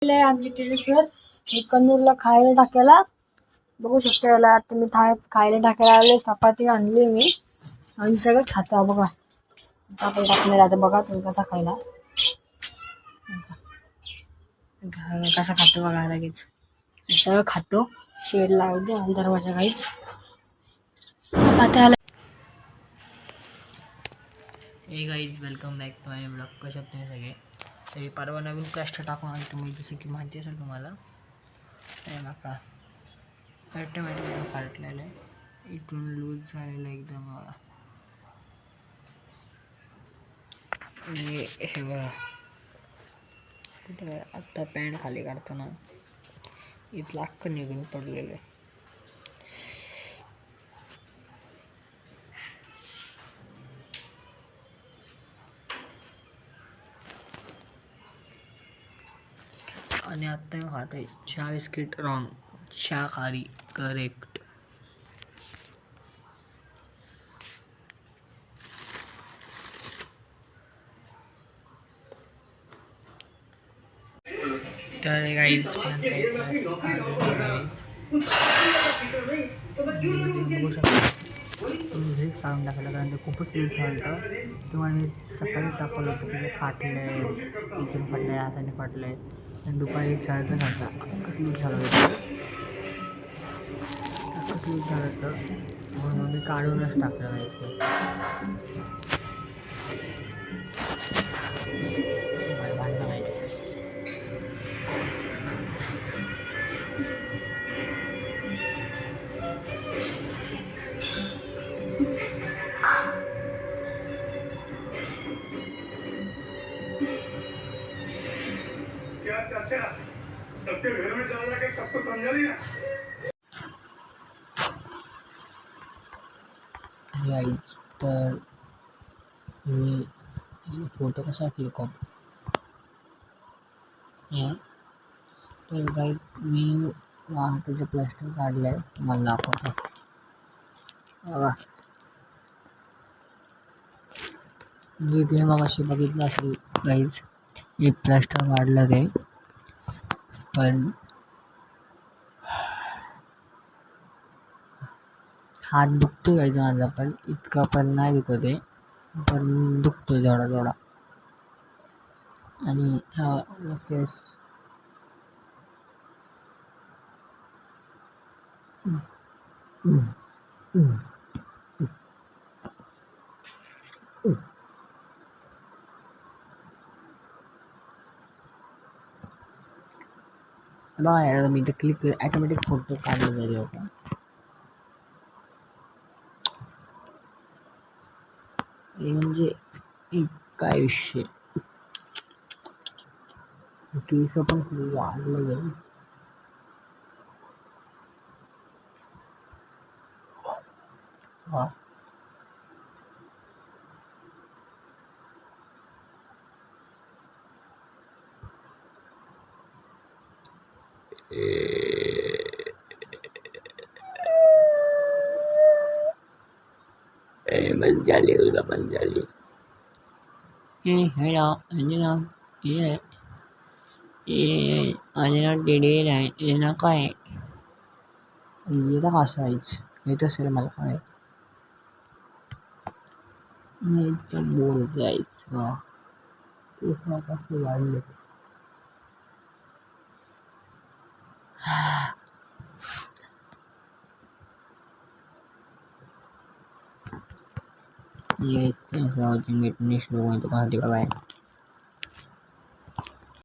आलेलं आहे आमच्या टेरेसवर. मी कन्नूरला खायला टाकायला बघू शकता. याला आता मी खायला टाकायला आले. चपाती आणली मी आणि सगळं खातो बघा. चपाती टाकणार आता बघा तुम्ही कसा खायला कसा खातो बघा. लगेच सगळं खातो. शेड लावते आणि दरवाजा काहीच आता. Hey guys welcome back to my blog. कशा तुम्ही सगळे. तरी परवा नवीन कष्ट टाकून आली तुम्ही, जसं की माहिती असेल तुम्हाला. हे नका ऑटोमॅटिक फाटलेलं आहे. इथून लूज झालेलं एकदम. आणि हे बघा कुठं आत्ता पॅन्ट खाली काढताना इथलं अख्खं निघून पडलेलं आहे. आणि आत्ता मी खात आहे चहा बिस्किट. रॉंग, शाकाहारी करेक्ट. तर गाईज बघू शकता तुम्ही घरीच काढून टाकायला, कारण ते खूपच लूज झालं होतं. तुम्हाला मी सकाळी दाखवलं होतं की ते फाटलं आहे, इथून फाटलं आहे, हाताने फाटलं आहे. आणि दुपारी खेळायचं नव्हतं, कसं लूज झालं होतं, कसं लूज झालं होतं म्हणून मी काढूनच टाकलं नाही ते. भांडणं नाही. सबके घर में जाना के सबको समझा लिया. तर मी फोटो कसा क्लिक करतो. तर गाईड मी वाहताचं प्लास्टर काढलं आहे, मला दाखवतो बघा. मी ते मग अशी बघितलं असेल गाईज, मी प्लास्टर काढलं ते, पण हात दुखतो गायचं माझा, पण इतका पण नाही दुखत आहे, पण दुखतो थोडा थोडा. आणि हा फेस बघा. मी तर क्लिक ॲटोमॅटिक फोटो काढला जाईल होता. हे म्हणजे काय विषय, केस पण खूप वाढलं जाईल. हा पंजाली उदा पंजाली. हेलो अंजना, ये अंजना टेडी आहे. अंजना काय येतं कसं आहेच येत असेल मला काय नाही. तर बोर जायचं कसं वाढलं. Yes, thanks for watching it. Next video, bye.